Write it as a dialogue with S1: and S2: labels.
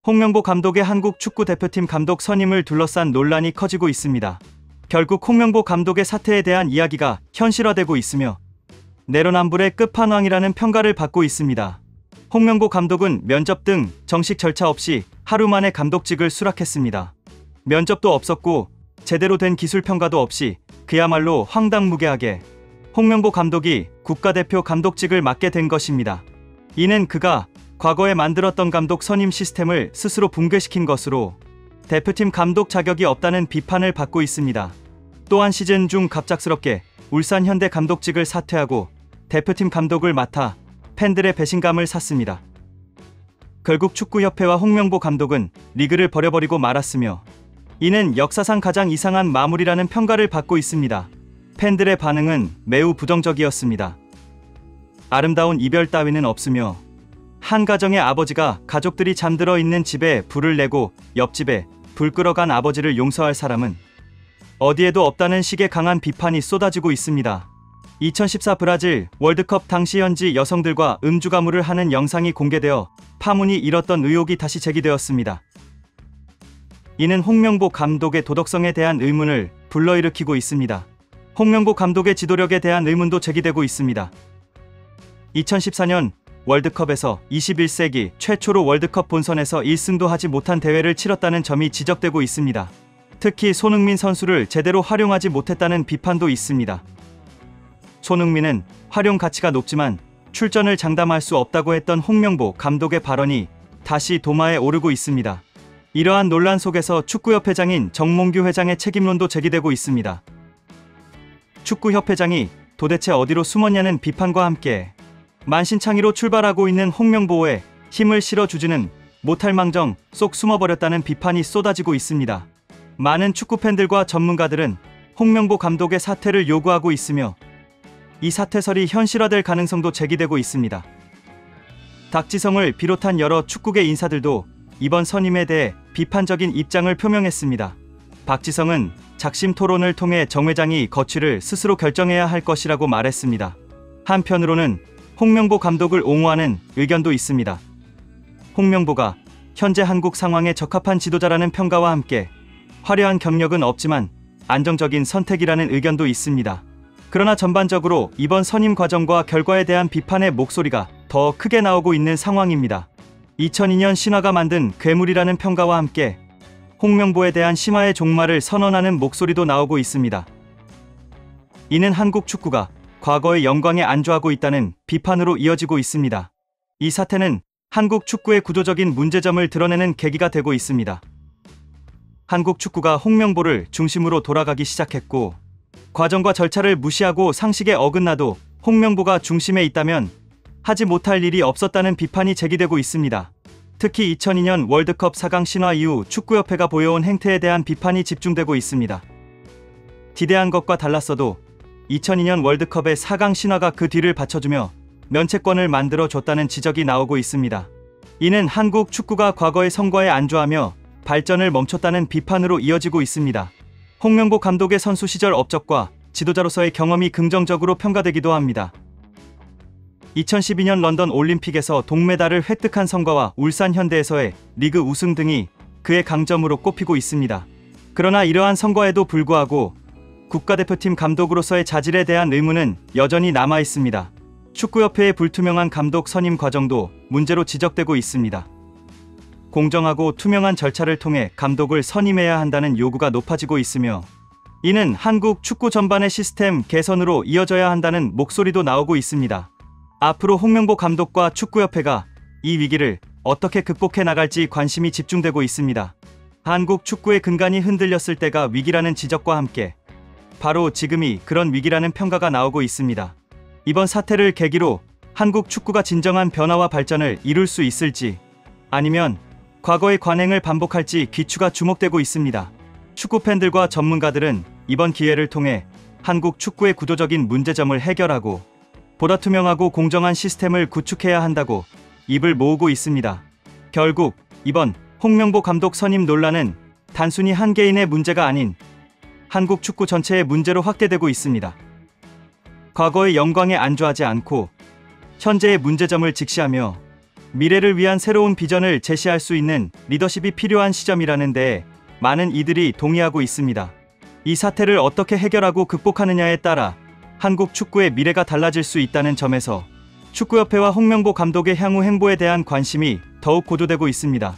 S1: 홍명보 감독의 한국 축구 대표팀 감독 선임을 둘러싼 논란이 커지고 있습니다. 결국 홍명보 감독의 사퇴에 대한 이야기가 현실화되고 있으며 내로남불의 끝판왕이라는 평가를 받고 있습니다. 홍명보 감독은 면접 등 정식 절차 없이 하루 만에 감독직을 수락했습니다. 면접도 없었고 제대로 된 기술 평가도 없이 그야말로 황당무계하게 홍명보 감독이 국가대표 감독직을 맡게 된 것입니다. 이는 그가 과거에 만들었던 감독 선임 시스템을 스스로 붕괴시킨 것으로 대표팀 감독 자격이 없다는 비판을 받고 있습니다. 또한 시즌 중 갑작스럽게 울산 현대 감독직을 사퇴하고 대표팀 감독을 맡아 팬들의 배신감을 샀습니다. 결국 축구협회와 홍명보 감독은 리그를 버려버리고 말았으며 이는 역사상 가장 이상한 마무리라는 평가를 받고 있습니다. 팬들의 반응은 매우 부정적이었습니다. 아름다운 이별 따위는 없으며 한 가정의 아버지가 가족들이 잠들어 있는 집에 불을 내고 옆집에 불 끌어간 아버지를 용서할 사람은 어디에도 없다는 식의 강한 비판이 쏟아지고 있습니다. 2014 브라질 월드컵 당시 현지 여성들과 음주가무를 하는 영상이 공개되어 파문이 일었던 의혹이 다시 제기되었습니다. 이는 홍명보 감독의 도덕성에 대한 의문을 불러일으키고 있습니다. 홍명보 감독의 지도력에 대한 의문도 제기되고 있습니다. 2014년 월드컵에서 21세기 최초로 월드컵 본선에서 1승도 하지 못한 대회를 치렀다는 점이 지적되고 있습니다. 특히 손흥민 선수를 제대로 활용하지 못했다는 비판도 있습니다. 손흥민은 활용 가치가 높지만 출전을 장담할 수 없다고 했던 홍명보 감독의 발언이 다시 도마에 오르고 있습니다. 이러한 논란 속에서 축구협회장인 정몽규 회장의 책임론도 제기되고 있습니다. 축구협회장이 도대체 어디로 숨었냐는 비판과 함께 만신창이로 출발하고 있는 홍명보에 힘을 실어주지는 못할 망정 쏙 숨어버렸다는 비판이 쏟아지고 있습니다. 많은 축구팬들과 전문가들은 홍명보 감독의 사퇴를 요구하고 있으며 이 사퇴설이 현실화될 가능성도 제기되고 있습니다. 박지성을 비롯한 여러 축구계 인사들도 이번 선임에 대해 비판적인 입장을 표명했습니다. 박지성은 작심 토론을 통해 정 회장이 거취를 스스로 결정해야 할 것이라고 말했습니다. 한편으로는 홍명보 감독을 옹호하는 의견도 있습니다. 홍명보가 현재 한국 상황에 적합한 지도자라는 평가와 함께 화려한 경력은 없지만 안정적인 선택이라는 의견도 있습니다. 그러나 전반적으로 이번 선임 과정과 결과에 대한 비판의 목소리가 더 크게 나오고 있는 상황입니다. 2002년 신화가 만든 괴물이라는 평가와 함께 홍명보에 대한 심화의 종말을 선언하는 목소리도 나오고 있습니다. 이는 한국 축구가 과거의 영광에 안주하고 있다는 비판으로 이어지고 있습니다. 이 사태는 한국 축구의 구조적인 문제점을 드러내는 계기가 되고 있습니다. 한국 축구가 홍명보를 중심으로 돌아가기 시작했고 과정과 절차를 무시하고 상식에 어긋나도 홍명보가 중심에 있다면 하지 못할 일이 없었다는 비판이 제기되고 있습니다. 특히 2002년 월드컵 4강 신화 이후 축구협회가 보여온 행태에 대한 비판이 집중되고 있습니다. 기대한 것과 달랐어도 2002년 월드컵의 4강 신화가 그 뒤를 받쳐주며 면책권을 만들어줬다는 지적이 나오고 있습니다. 이는 한국 축구가 과거의 성과에 안주하며 발전을 멈췄다는 비판으로 이어지고 있습니다. 홍명보 감독의 선수 시절 업적과 지도자로서의 경험이 긍정적으로 평가되기도 합니다. 2012년 런던 올림픽에서 동메달을 획득한 성과와 울산 현대에서의 리그 우승 등이 그의 강점으로 꼽히고 있습니다. 그러나 이러한 성과에도 불구하고 국가대표팀 감독으로서의 자질에 대한 의문은 여전히 남아 있습니다. 축구협회의 불투명한 감독 선임 과정도 문제로 지적되고 있습니다. 공정하고 투명한 절차를 통해 감독을 선임해야 한다는 요구가 높아지고 있으며 이는 한국 축구 전반의 시스템 개선으로 이어져야 한다는 목소리도 나오고 있습니다. 앞으로 홍명보 감독과 축구협회가 이 위기를 어떻게 극복해 나갈지 관심이 집중되고 있습니다. 한국 축구의 근간이 흔들렸을 때가 위기라는 지적과 함께 바로 지금이 그런 위기라는 평가가 나오고 있습니다. 이번 사태를 계기로 한국 축구가 진정한 변화와 발전을 이룰 수 있을지 아니면 과거의 관행을 반복할지 귀추가 주목되고 있습니다. 축구팬들과 전문가들은 이번 기회를 통해 한국 축구의 구조적인 문제점을 해결하고 보다 투명하고 공정한 시스템을 구축해야 한다고 입을 모으고 있습니다. 결국 이번 홍명보 감독 선임 논란은 단순히 한 개인의 문제가 아닌 한국 축구 전체의 문제로 확대되고 있습니다. 과거의 영광에 안주하지 않고 현재의 문제점을 직시하며 미래를 위한 새로운 비전을 제시할 수 있는 리더십이 필요한 시점이라는데 많은 이들이 동의하고 있습니다. 이 사태를 어떻게 해결하고 극복하느냐에 따라 한국 축구의 미래가 달라질 수 있다는 점에서 축구협회와 홍명보 감독의 향후 행보에 대한 관심이 더욱 고조되고 있습니다.